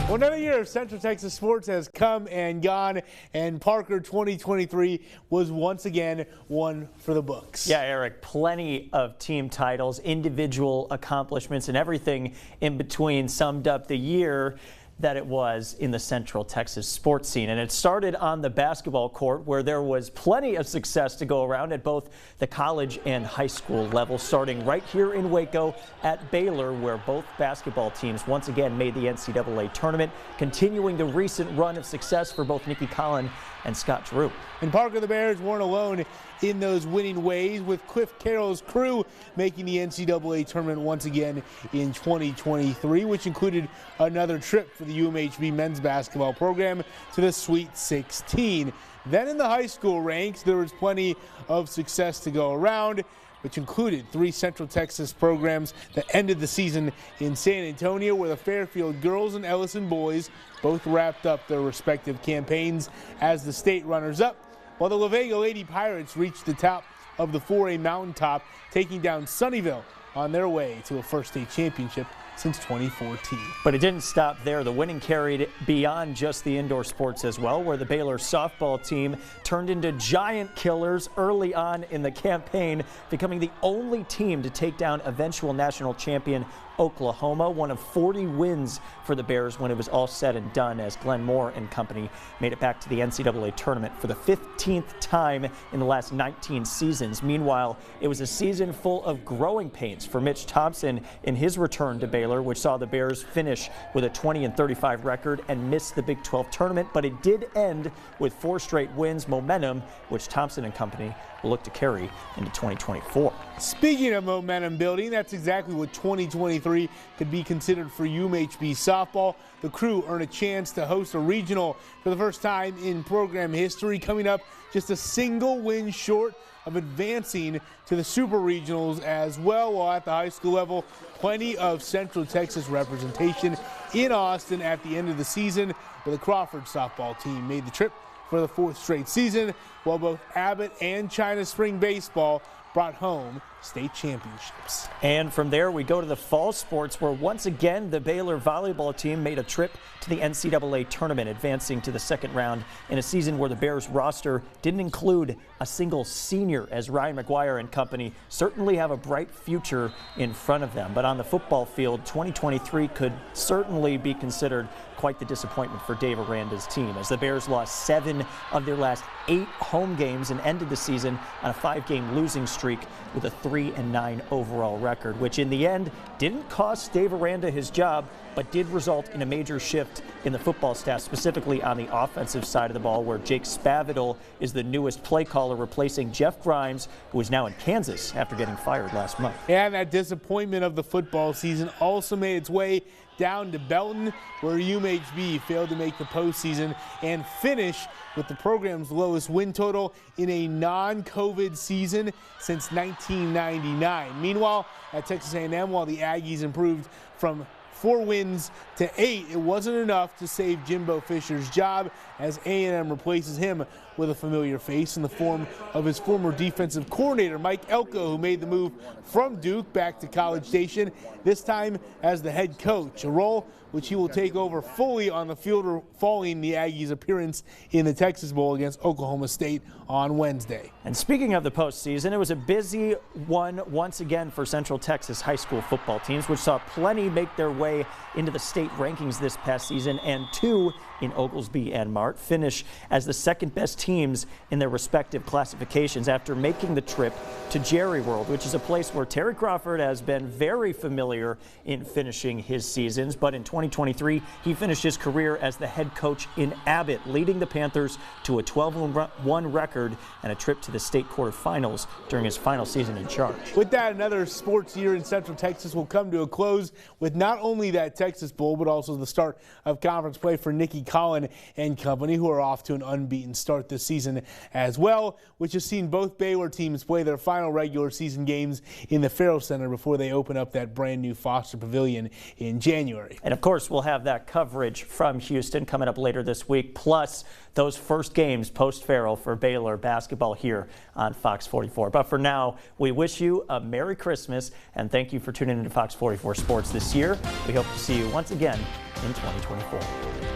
Well, another year of Central Texas sports has come and gone, and Parker 2023 was once again one for the books. Yeah, Eric, plenty of team titles, individual accomplishments, and everything in between summed up the year that it was in the Central Texas sports scene. And it started on the basketball court, where there was plenty of success to go around at both the college and high school level, starting right here in Waco at Baylor, where both basketball teams once again made the NCAA tournament, continuing the recent run of success for both Nikki Collin and Scott Drew. And Parker, the Bears weren't alone in those winning ways, with Cliff Carroll's crew making the NCAA tournament once again in 2023, which included another trip for the UMHB men's basketball program to the Sweet 16. Then in the high school ranks, there was plenty of success to go around, which included 3 Central Texas programs that ended the season in San Antonio, where the Fairfield girls and Ellison boys both wrapped up their respective campaigns as the state runners-up, while the La Vega Lady Pirates reached the top of the 4A mountaintop, taking down Sunnyvale on their way to a first state championship since 2014. But it didn't stop there. The winning carried beyond just the indoor sports as well, where the Baylor softball team turned into giant killers early on in the campaign, becoming the only team to take down eventual national champion Oklahoma. One of 40 wins for the Bears when it was all said and done, as Glenn Moore and company made it back to the NCAA tournament for the 15th time in the last 19 seasons. Meanwhile, it was a season full of growing pains for Mitch Thompson in his return to Baylor, which saw the Bears finish with a 20-35 record and miss the Big 12 tournament. But it did end with 4 straight wins, momentum which Thompson and company will look to carry into 2024. Speaking of momentum building, that's exactly what 2023 could be considered for UMHB softball. The crew earned a chance to host a regional for the first time in program history, coming up just a single win short of advancing to the Super Regionals as well. While at the high school level, plenty of Central Texas representation in Austin at the end of the season, where the Crawford softball team made the trip for the 4th straight season, while both Abbott and China Spring Baseball brought home state championships. And from there we go to the fall sports, where once again the Baylor volleyball team made a trip to the NCAA tournament, advancing to the second round in a season where the Bears roster didn't include a single senior, as Ryan McGuire and company certainly have a bright future in front of them. But on the football field, 2023 could certainly be considered quite the disappointment for Dave Aranda's team, as the Bears lost 7 of their last 8 home games and ended the season on a 5-game losing streak with a 3-9 overall record, which in the end didn't cost Dave Aranda his job, but did result in a major shift in the football staff, specifically on the offensive side of the ball, where Jake Spavital is the newest play caller, replacing Jeff Grimes, who is now in Kansas after getting fired last month. And that disappointment of the football season also made its way down to Belton, where UMHB failed to make the postseason and finish with the program's lowest win total in a non-COVID season since 1999. Meanwhile, at Texas A&M, while the Aggies improved from 4 wins to 8, it wasn't enough to save Jimbo Fisher's job, as A&M replaces him with a familiar face in the form of his former defensive coordinator, Mike Elko, who made the move from Duke back to College Station, this time as the head coach, a role which he will take over fully on the field following the Aggies' appearance in the Texas Bowl against Oklahoma State on Wednesday. And speaking of the postseason, it was a busy one once again for Central Texas high school football teams, which saw plenty make their way into the state rankings this past season, and 2 in Oglesby and Mart finish as the second best teams in their respective classifications after making the trip to Jerry World, which is a place where Terry Crawford has been very familiar in finishing his seasons. But in 2023, he finished his career as the head coach in Abbott, leading the Panthers to a 12-1 record and a trip to the state quarterfinals during his final season in charge. With that, another sports year in Central Texas will come to a close with not only that Texas Bowl, but also the start of conference play for Nikki Collin and company, who are off to an unbeaten start this season as well, which has seen both Baylor teams play their final regular season games in the Farrell Center before they open up that brand new Foster Pavilion in January. And of course, course, we'll have that coverage from Houston coming up later this week, plus those first games post-Farrell for Baylor basketball here on Fox 44. But for now, we wish you a Merry Christmas, and thank you for tuning into Fox 44 Sports this year. We hope to see you once again in 2024.